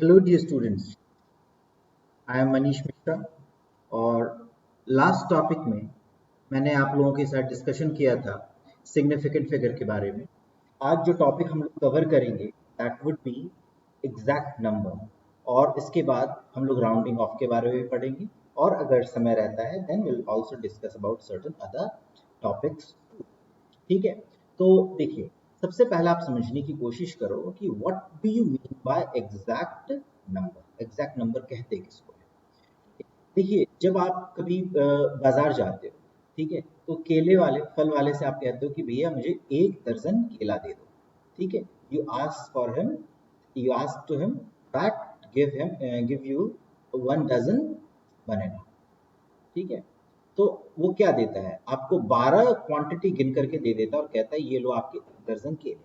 Hello dear students, I am Manish Mishra. और last topic में मैंने आप लोगों के साथ डिस्कशन किया था सिग्निफिकेंट फिगर के बारे में। आज जो टॉपिक हम लोग कवर करेंगे that would be exact number, और इसके बाद हम लोग राउंडिंग ऑफ के बारे में पढ़ेंगे, और अगर समय रहता है then will also discuss about certain other topics. ठीक है, तो देखिए, सबसे पहले आप समझने की कोशिश करो कि what do you mean by exact number. Exact number कहते किसको है? देखिए, जब आप कभी बाजार जाते हो, ठीक है, तो केले वाले फल वाले से आप कहते हो कि भैया मुझे 1 दर्जन केला दे दो। ठीक है, you ask for him, you ask to him that give you 1 dozen banana. ठीक है, तो वो क्या देता है आपको? 12 क्वांटिटी गिन करके दे देता है और कहता है ये लो आपके 1 दर्जन केले।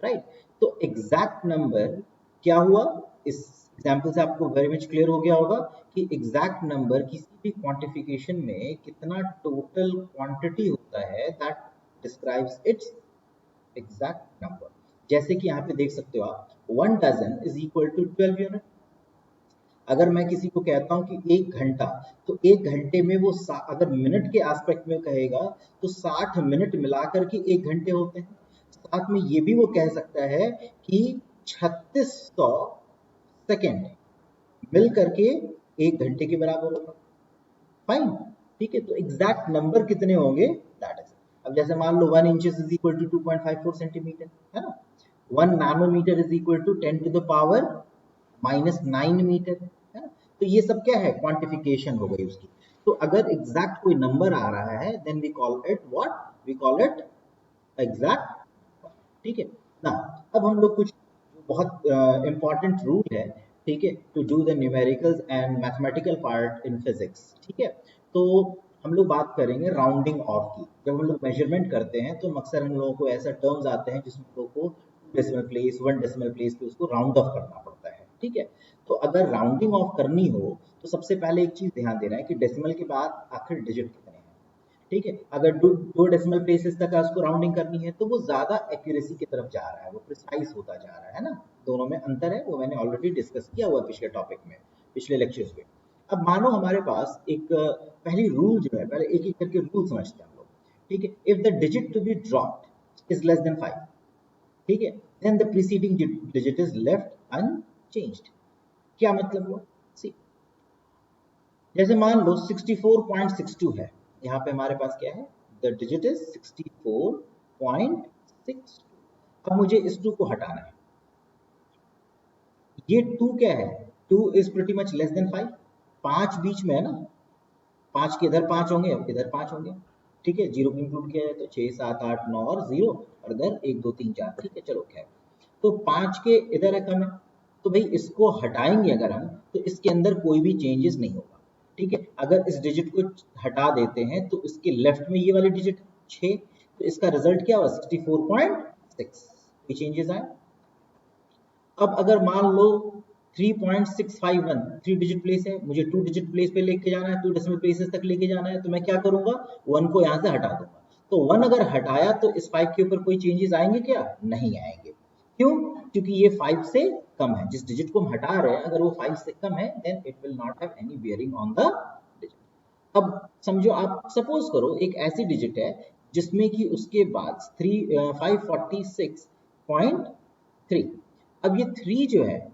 राइट, तो एग्जैक्ट नंबर क्या हुआ? इस एग्जाम्पल से आपको वेरी मच क्लियर हो गया होगा कि एग्जैक्ट नंबर किसी भी क्वांटिफिकेशन में कितना टोटल क्वांटिटी होता है, that describes its exact number. जैसे कि यहाँ पे देख सकते हो आप, 1 dozen is equal to 12 unit. अगर मैं किसी को कहता हूँ कि 1 घंटा, तो 1 घंटे में वो अगर मिनट के एस्पेक्ट में कहेगा तो 60 मिनट मिलाकर के 1 घंटे होते हैं। साथ में ये भी वो कह सकता है कि 3600 सेकेंड मिल करके 1 घंटे के बराबर होगा। फाइन, ठीक है, तो एग्जैक्ट नंबर कितने होंगे दैट इज। अब जैसे मान लो 1 inches is equal to 2.54 centimetre, है ना। 1 nanometre is equal to 10 to the power -9 metre, है ना। तो ये सब क्या है? क्वांटिफिकेशन हो गई उसकी। तो अगर एग्जैक्ट कोई नंबर आ रहा है then we call it what? We call it exact. ठीक है ना। अब हम लोग कुछ बहुत इंपॉर्टेंट रूल है, ठीक है, to do the numericals and mathematical part in physics. ठीक है, तो हम लोग बात करेंगे राउंडिंग ऑफ की। जब हम लोग मेजरमेंट करते हैं तो अक्सर हम लोगों को ऐसा टर्म्स आते हैं जिसमें हम लोग को 2 डेसिमल प्लेस 1 डेसिमल प्लेस पे उसको राउंड ऑफ करना पड़ता है। ठीक है, तो अगर राउंडिंग ऑफ करनी हो तो सबसे पहले एक चीज ध्यान देना है कि डेसिमल के बाद आखिर डिजिट कितने हैं। ठीक है, अगर 2 डेसिमल प्लेसेस तक उसको राउंडिंग करनी है तो वो ज्यादा एक्यूरेसी की तरफ जा रहा है, वो प्रिसाइज होता जा रहा है ना। दोनों में अंतर है, वो मैंने ऑलरेडी डिस्कस किया हुआ पिछले टॉपिक में, पिछले लेक्चर्स में। अब मानो हमारे पास एक पहली रूल जो है, पहले एक एक करके रूल समझते हैं हम लोग। ठीक है, if the digit to be dropped is less than 5, ठीक है, then the preceding digit is left unchanged. क्या मतलब हुआ? सी, जैसे मान लो 64.62 है, यहाँ पे हमारे पास क्या है? The digit is 64.62। अब मुझे इस 2 को हटाना है। ये 2 क्या है? 2 is pretty much less than 5। 5 बीच में है ना, 5 के इधर 5 होंगे, इधर 5 होंगे। ठीक है, जीरो को इंक्लूड किया है तो 6 7 8 9 और 0, और इधर 1 2 3 4। ठीक है, चलो खैर, तो 5 के इधर है कम है, तो भाई इसको हटाएंगे अगर हम तो इसके अंदर कोई भी चेंजेस नहीं होगा। ठीक है, अगर इस डिजिट को हटा देते हैं तो इसके लेफ्ट में ये वाली डिजिट 6, तो इसका रिजल्ट क्या हुआ? 64.6। कोई चेंजेस आए? अब अगर मान लो 3.651 3 डिजिट प्लेस है, मुझे 2 डिजिट प्लेस पे लेके जाना है, 2 डेसिमल प्लेसेस तक लेके जाना है, तो मैं क्या करूंगा? 1 को यहाँ से हटा दूंगा। तो 1 अगर हटाया तो इस 5 के ऊपर कोई चेंजेस आएंगे क्या? नहीं आएंगे। क्यों? क्योंकि ये 5 से कम है। जिस डिजिट को हम हटा रहे हैं अगर वो 5 से कम है then it will not have any bearing on the digit. अब समझो, आप सपोज करो एक ऐसी डिजिट है जिसमें कि उसके बाद 546.3, अब ये 3 जो है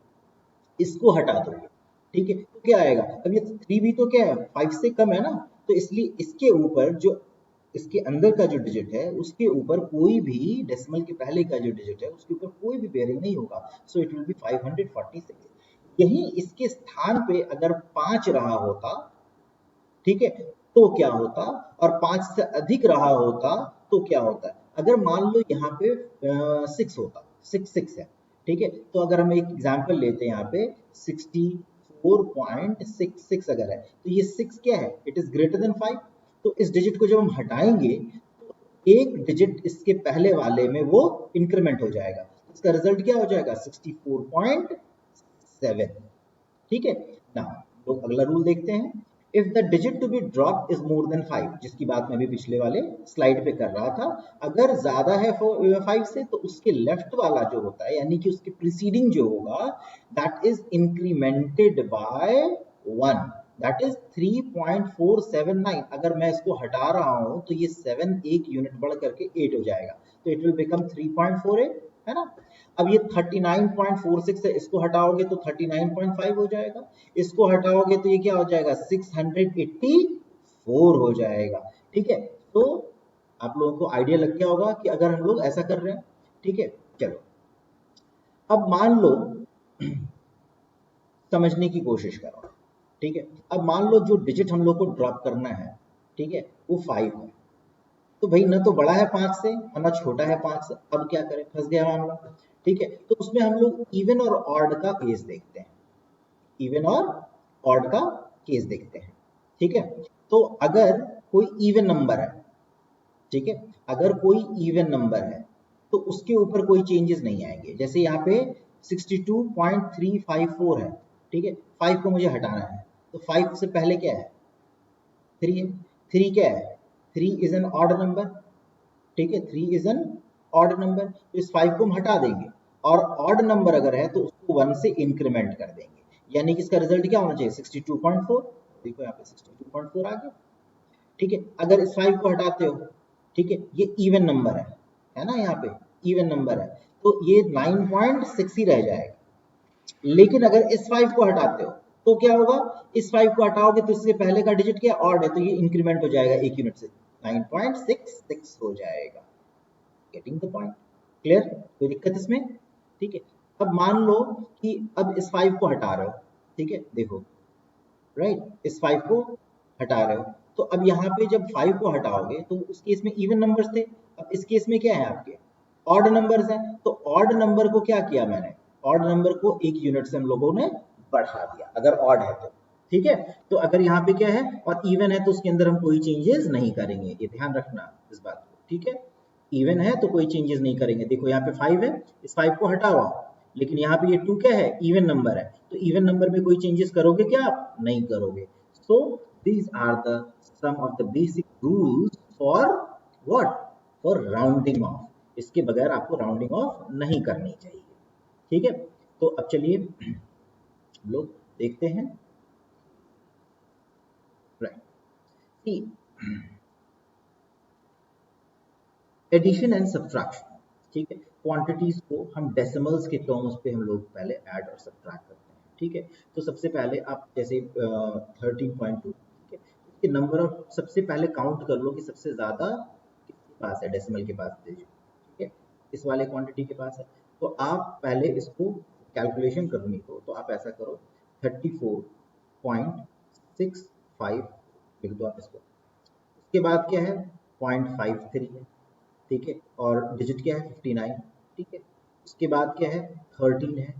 इसको हटा दोगे। ठीक है, तो क्या आएगा? अब ये 3 भी तो क्या है? 5 से कम है ना, तो इसलिए इसके ऊपर जो इसके अंदर का जो डिजिट है उसके ऊपर कोई भी डेसिमल के पहले का जो डिजिट है उसके ऊपर कोई भी बेयरिंग नहीं होगा। So it will B 546। यही इसके स्थान पे अगर 5 रहा होता, ठीक है, तो क्या होता? और 5 से अधिक रहा होता तो क्या होता? अगर मान लो यहाँ पे 6 होता, 6 है, ठीक है, तो अगर हम एक एग्जांपल लेते हैं यहाँ पे 64.66 अगर है, तो ये 6 क्या है? It is greater than 5। तो इस डिजिट को जब हम हटाएंगे तो एक डिजिट इसके पहले वाले में वो इंक्रीमेंट हो जाएगा, इसका रिजल्ट क्या हो जाएगा? 64.7। ठीक है ना। तो अगला रूल देखते हैं। If the digit to be drop is more than 5, जिसकी बात मैं भी पिछले वाले स्लाइड पे कर रहा था, अगर ज्यादा है 5 से तो उसके लेफ्ट वाला जो होता है यानी कि उसके प्रीसीडिंग जो होगा that is incremented by 1, that is 3.479। अगर मैं इसको हटा रहा हूं तो ये 7 एक यूनिट बढ़ करके 8 हो जाएगा, तो इट विल बिकम 3.48, है ना। अब ये 39.46 है, इसको हटाओगे तो 39.5 हो जाएगा, इसको हटाओगे तो ये क्या हो जाएगा 684 हो जाएगा। ठीक है, तो आप लोगों को आइडिया लग गया होगा कि अगर हम लोग ऐसा कर रहे हैं। ठीक है, चलो अब मान लो समझने की कोशिश करो। ठीक है, अब मान लो जो डिजिट हम लोग को ड्रॉप करना है, ठीक है, वो 5 है, तो भाई ना तो बड़ा है 5 से और ना छोटा है 5 से, अब क्या करें, फंस गया मामला। ठीक है, तो उसमें हम लोग इवन और ऑड का केस देखते हैं, इवन और ऑड का केस देखते हैं। ठीक है, तो अगर कोई इवन नंबर है, ठीक है, अगर कोई इवन नंबर है तो उसके ऊपर कोई चेंजेस नहीं आएंगे। जैसे यहाँ पे 62.354 है, ठीक है, 5 को मुझे हटाना है, तो 5 से पहले क्या है 3 है, 3 क्या है 3 इज एन ऑड नंबर। ठीक है, 3 इज एन ऑड नंबर, तो इस 5 को हम हटा देंगे और ऑड नंबर अगर है तो उसको 1 से इंक्रीमेंट कर देंगे, यानी कि इसका रिजल्ट क्या होना चाहिए 62.4। देखो यहाँ पे 62.4 आ गया। ठीक है, अगर इस 5 को हटाते हो, ठीक है, ये इवन नंबर है ना, यहाँ पे इवन नंबर है, तो ये 9.6 ही रह जाएगा। लेकिन अगर इस 5 को हटाते हो तो क्या होगा, इस 5 को हटाओगे तो इससे पहले का डिजिट क्या ऑड है, तो ये इंक्रीमेंट हो जाएगा एक यूनिट से, 9.66 हो जाएगा। गेटिंग द पॉइंट, क्लियर, कोई दिक्कत इसमें। ठीक है, अब मान लो कि अब इस 5 को हटा रहे हो, ठीक है, देखो राइट, इस 5 को हटा रहे हो, तो अब यहाँ पे जब 5 को हटाओगे तो उस केस में इवन नंबर्स थे, अब इस केस में क्या है आपके ऑड नंबर्स हैं, तो ऑड नंबर को क्या किया मैंने, ऑड नंबर को एक यूनिट से हम लोगों ने बढ़ा दिया अगर ऑड है तो। ठीक है, तो अगर यहाँ पे क्या है और इवन है तो उसके अंदर हम कोई चेंजेस नहीं करेंगे, ये ध्यान रखना इस बात को। ठीक है, इवन है तो कोई चेंजेस नहीं करेंगे। देखो यहाँ पे 5 है, इस 5 को हटाओ, लेकिन यहाँ पे ये 2 क्या है इवन नंबर है, तो इवन नंबर में कोई चेंजेस करोगे क्या आप, नहीं करोगे। So these are the some of the basic rules for what, for rounding off, इसके बगैर आपको राउंडिंग ऑफ नहीं करनी चाहिए। ठीक है, तो अब चलिए हम लोग देखते हैं, राइट, एडिशन एंड सब्ट्रैक्शन। ठीक है, क्वांटिटीज को हम डेसिमल्स के टर्म्स पे हम लोग पहले ऐड और सब्ट्रैक्ट करते हैं। ठीक है, तो सबसे पहले आप जैसे 13.2, ठीक है, इसके नंबर ऑफ सबसे पहले काउंट कर लो कि सबसे ज्यादा किसके पास है डेसिमल के पास डिजिट। ठीक है, इस वाले क्वांटिटी के पास है, तो आप पहले इसको कैलकुलेशन करनी हो तो आप ऐसा करो 34.65 लिख दो आप इसको, उसके बाद क्या है 0.53 है, ठीक है, और डिजिट क्या है 59। ठीक है, उसके बाद क्या है 13 है,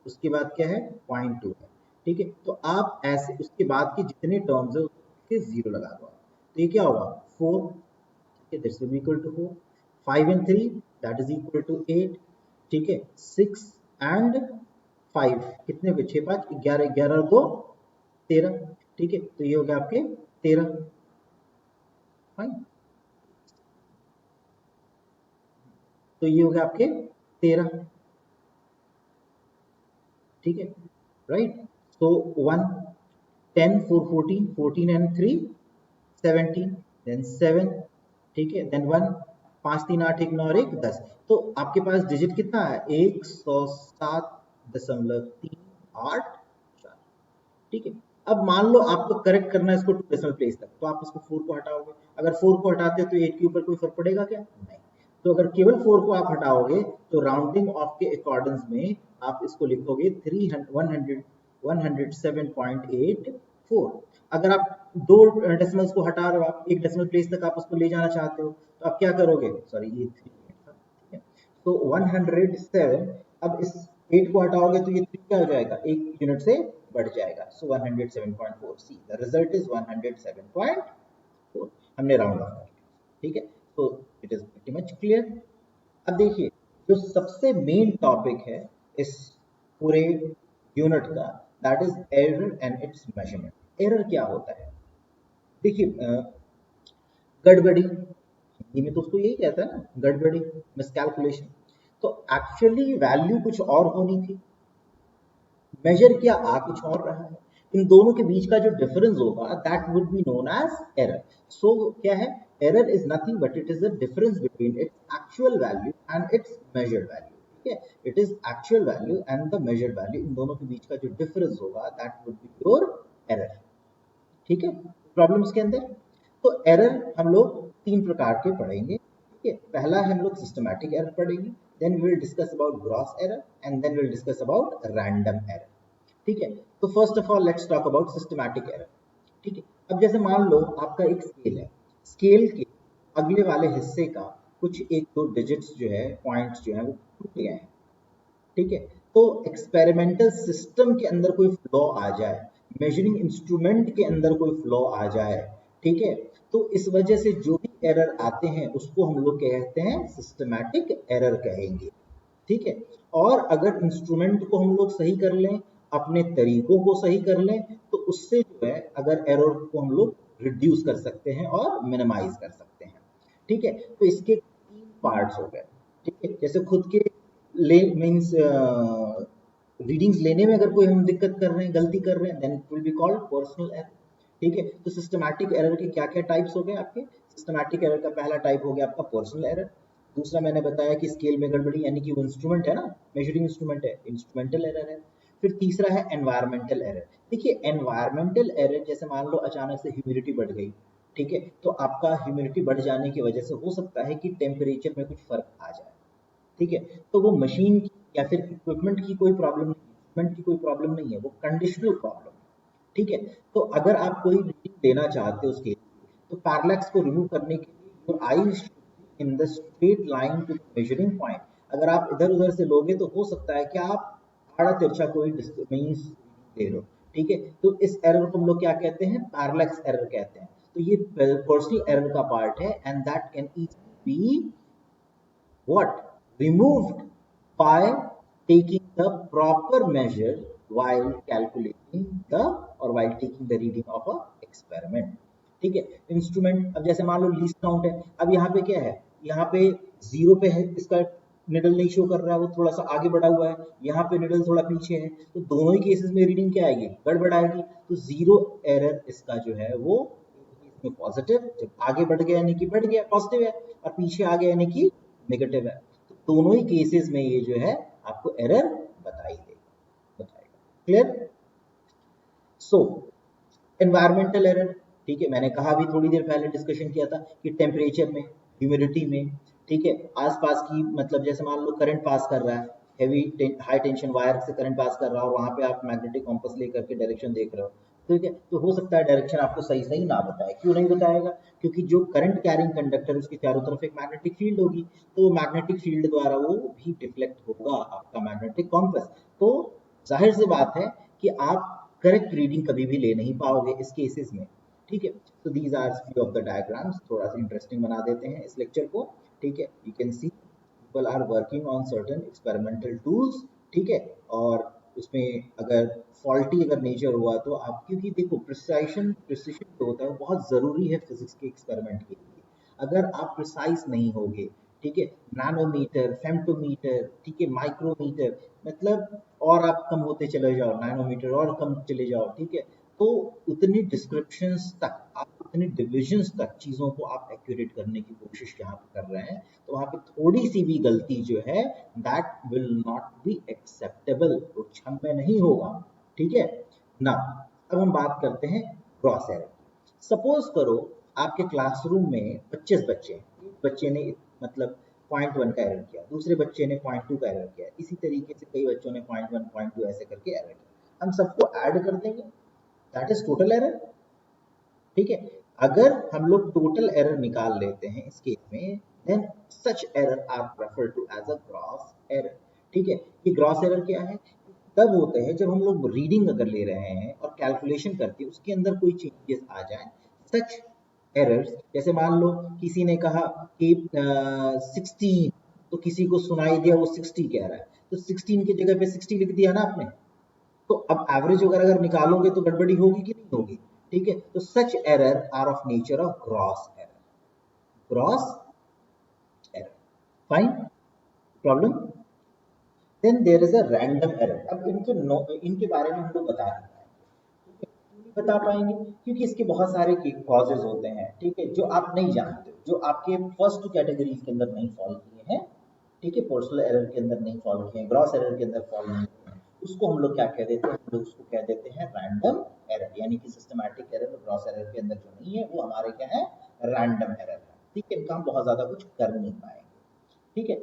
उसके बाद क्या है 0.2 है। ठीक है, तो आप ऐसे उसके बाद के जितने टर्म्स है उसके जीरो लगा दो, तो ये क्या होगा 4, ठीक है, that's equal to 4, 5 and 3 that is equal to 8, ठीक है, 6 एंड 5 कितने हो गए 6 5 11, 11 और 2 13। ठीक है, तो ये हो गया आपके 13, फाइन, तो ये हो गया आपके 13। ठीक है, राइट, so 1 10 4 14 14 and 3 17, then 7, ठीक है, then 1 5 3 8 1 9 और 1 10, तो आपके पास डिजिट कितना है 107.384। ठीक है, अब मान लो आपको करेक्ट करना है इसको 2 डेसिमल प्लेस तक, तो आप इसको 4 को हटाओगे, अगर 4 को हटाते हो तो 8 के ऊपर कोई फर्क पड़ेगा क्या, नहीं, तो अगर केवल 4 को आप हटाओगे तो राउंडिंग ऑफ के अकॉर्डिंग्स में आप इसको लिखोगे 107.84। अगर आप 2 डेसिमल्स को हटा रहे हो, आप 1 डेसिमल प्लेस तक आप उसको ले जाना चाहते हो, तो आप क्या करोगे, सॉरी ये 3 था, ठीक है, तो 107, अब इस 8 को हटाओगे तो ये 3 क्या हो जाएगा, एक यूनिट से बढ़ जाएगा, सो 107.4, सी द रिजल्ट इज 107.4, हमने राउंड ऑफ कर लिया। ठीक है, तो it is pretty much clear. अब देखिए जो सबसे मेन टॉपिक है इस पूरे यूनिट का, that is error and it's measurement. Error क्या होता है? देखिए गड़बड़ी, हिंदी में तो उसको यही कहता है ना, गड़बड़ी, मिसकैलकुलेशन। तो एक्चुअली वैल्यू कुछ और होनी थी, मेजर किया आ कुछ और रहा है। इन दोनों के बीच का जो डिफरेंस होगा that would be known as error. So क्या है, error is nothing but it is the difference between its actual value and its measured value. ठीक है, it is actual value and the measured value, इन दोनों के बीच का जो डिफरेंस होगा that would be your error. ठीक है, प्रॉब्लम्स के अंदर तो एरर हम लोग तीन प्रकार के पढ़ेंगे। ठीक है, पहला है हम लोग सिस्टमैटिक एरर पढ़ेंगे, then we will discuss about gross error and then we will discuss about random error. ठीक है, तो first of all let's talk about systematic error. ठीक है, अब जैसे मान लो आपका एक स्केल है, स्केल के अगले वाले हिस्से का कुछ एक दो डिजिट्स जो है, पॉइंट्स जो है वो टूट गए हैं। ठीक है, तो एक्सपेरिमेंटल सिस्टम के अंदर कोई फ्लॉ आ जाए, मेजरिंग इंस्ट्रूमेंट के अंदर कोई फ्लॉ आ जाए, ठीक है, तो इस वजह से जो भी एरर आते हैं उसको हम लोग कहते हैं सिस्टमैटिक एरर कहेंगे। ठीक है, और अगर इंस्ट्रूमेंट को हम लोग सही कर लें, अपने तरीकों को सही कर लें, तो उससे जो है अगर एरर को हम लोग रिड्यूस कर सकते हैं और मिनिमाइज कर सकते हैं। ठीक है, तो इसके तीन पार्ट्स हो गए। ठीक है, जैसे खुद के ले मीन्स रीडिंग्स लेने में अगर कोई हम दिक्कत कर रहे हैं, गलती कर रहे हैं, then it will be called personal error. ठीक है, तो सिस्टमैटिक एरर के क्या क्या टाइप्स हो गए आपके? सिस्टमैटिक एरर का पहला टाइप हो गया आपका पर्सनल एरर। दूसरा मैंने बताया कि स्केल में गड़बड़ी, यानी कि वो इंस्ट्रूमेंट है ना, मेजरिंग इंस्ट्रूमेंट है, इंस्ट्रूमेंटल एरर है। फिर तीसरा है एनवायरमेंटल एरर। देखिए एनवायरमेंटल एरर जैसे मान लो अचानक से ह्यूमिडिटी बढ़ गई, ठीक है, तो आपका ह्यूमिडिटी बढ़ जाने की वजह से हो सकता है कि टेम्परेचर में कुछ फर्क आ जाए। ठीक है, तो वो मशीन की या फिर इक्विपमेंट की कोई प्रॉब्लम नहीं, इक्विपमेंट की कोई प्रॉब्लम नहीं है, वो कंडीशनल प्रॉब्लम है। ठीक है, तो अगर आप कोई रीडिंग देना चाहते हो उसके, तो पैरेलैक्स को रिमूव करने के लिए your eyes in the straight line to measuring point. अगर आप इधर उधर से लोगे तो हो सकता है कि आप आड़ा तिरछा कोई मीन्स दे रहे हो। ठीक है, तो इस एरर को हम लोग क्या कहते हैं? पैरेलैक्स एरर कहते हैं। तो ये पर्सनल एरर का पार्ट है and that can easily B what removed by taking the proper measure while calculating the or while taking the reading of a experiment। ठीक है, इंस्ट्रूमेंट अब जैसे मान लो लीस्ट काउंट है, अब यहाँ पे क्या है, यहाँ पे जीरो पे है, इसका निडल नहीं शो कर रहा है, वो थोड़ा सा आगे बढ़ा हुआ है, यहाँ पे निडल थोड़ा पीछे है, तो दोनों ही केसेस में रीडिंग क्या आएगी? गड़बड़ आएगी। तो जीरो एरर इसका जो है वो इसमें पॉजिटिव, जब आगे बढ़ गया यानी कि बढ़ गया पॉजिटिव है, और पीछे आ गया यानी कि नेगेटिव है। तो दोनों ही केसेस में ये जो है आपको एरर बताएगा। क्लियर? सो एनवायरमेंटल एरर, ठीक है, मैंने कहा अभी थोड़ी देर पहले डिस्कशन किया था कि टेम्परेचर में, ह्यूमिडिटी में, ठीक है, आसपास की मतलब जैसे मान लो करंट पास कर रहा है, हेवी हाई टेंशन वायर से करंट पास कर रहा है और वहां पे आप मैग्नेटिक कॉम्पस लेकर के डायरेक्शन देख रहे हो। ठीक है, तो हो सकता है डायरेक्शन आपको सही सही ना बताए। क्यों नहीं बताएगा? क्योंकि जो करंट कैरिंग कंडक्टर उसके चारों तरफ एक मैग्नेटिक फील्ड होगी, तो वो मैग्नेटिक फील्ड द्वारा वो भी डिफ्लेक्ट होगा आपका मैग्नेटिक कॉम्पस। तो जाहिर सी बात है कि आप करेक्ट रीडिंग कभी भी ले नहीं पाओगे इस केसेस में। ठीक है, तो these are few of the diagrams, थोड़ा सा इंटरेस्टिंग बना देते हैं इस लेक्चर को। ठीक है, you can see people are working on certain experimental tools. ठीक है, और उसमें अगर फॉल्टी अगर नेचर हुआ तो आप, क्योंकि देखो प्रिसिशन जो होता है वो बहुत ज़रूरी है फिजिक्स के एक्सपेरिमेंट के लिए। अगर आप प्रिसाइज नहीं होगे, ठीक है, नैनोमीटर, फेम्टोमीटर, ठीक है, माइक्रोमीटर, मतलब और आप कम होते चले जाओ, नैनोमीटर और कम चले जाओ, ठीक है, तो उतनी डिस्क्रिप्शंस तक आप, उतनी डिविजन्स तक चीज़ों को आप एक्यूरेट करने की कोशिश यहाँ पे कर रहे हैं, तो वहाँ पे थोड़ी सी भी गलती जो है that will not be acceptable, वो क्षम्य नहीं होगा। ठीक है ना, अब हम बात करते हैं ग्रॉस एरर। सपोज करो आपके क्लासरूम में 25 बच्चे हैं, एक बच्चे ने मतलब 0.1 का एरर किया, दूसरे बच्चे ने 0.2 का एरर किया, इसी तरीके से कई बच्चों ने 0.1 0.2 ऐसे करके एरर किया, हम सबको ऐड कर देंगे, दैट इज टोटल एरर। ठीक है, अगर हम लोग टोटल एरर निकाल लेते हैं इस केस में, then such error are referred to as a gross error. ठीक है, ये ग्रॉस एरर क्या है? तब होते हैं जब हम लोग रीडिंग अगर ले रहे हैं और कैलकुलेशन करते हैं उसके अंदर कोई चेंजेस आ जाए, सच एरर्स, जैसे मान लो किसी ने कहा कि 16, तो किसी को सुनाई दिया वो 60 कह रहा है, तो 16 की जगह पे 60 लिख दिया ना आपने, तो अब एवरेज वगैरह अगर निकालोगे तो गड़बड़ी होगी कि नहीं होगी? ठीक है, तो such error are of nature of gross error, gross error. Fine, problem. Then there is a random error. अब इनके बारे में हम लोग बता नहीं पाएंगे, ठीक है, क्यों नहीं बता पाएंगे? क्योंकि इसके बहुत सारे कॉजेज होते हैं, ठीक है, जो आप नहीं जानते, जो आपके फर्स्ट कैटेगरीज के अंदर नहीं फॉल किए हैं, ठीक है, पोर्शनल एरर के अंदर नहीं फॉल किए हैं, ग्रॉस एरर के अंदर फॉल नहीं किए हैं, उसको हम लोग क्या कह देते हैं? हम लोग उसको कह देते हैं रैंडम एरर, यानी कि सिस्टमैटिक एरर और ग्रॉस एरर के अंदर जो नहीं है वो हमारे क्या है? रैंडम एरर है। ठीक है, इनका हम बहुत ज्यादा कुछ कर नहीं पाएंगे। ठीक है,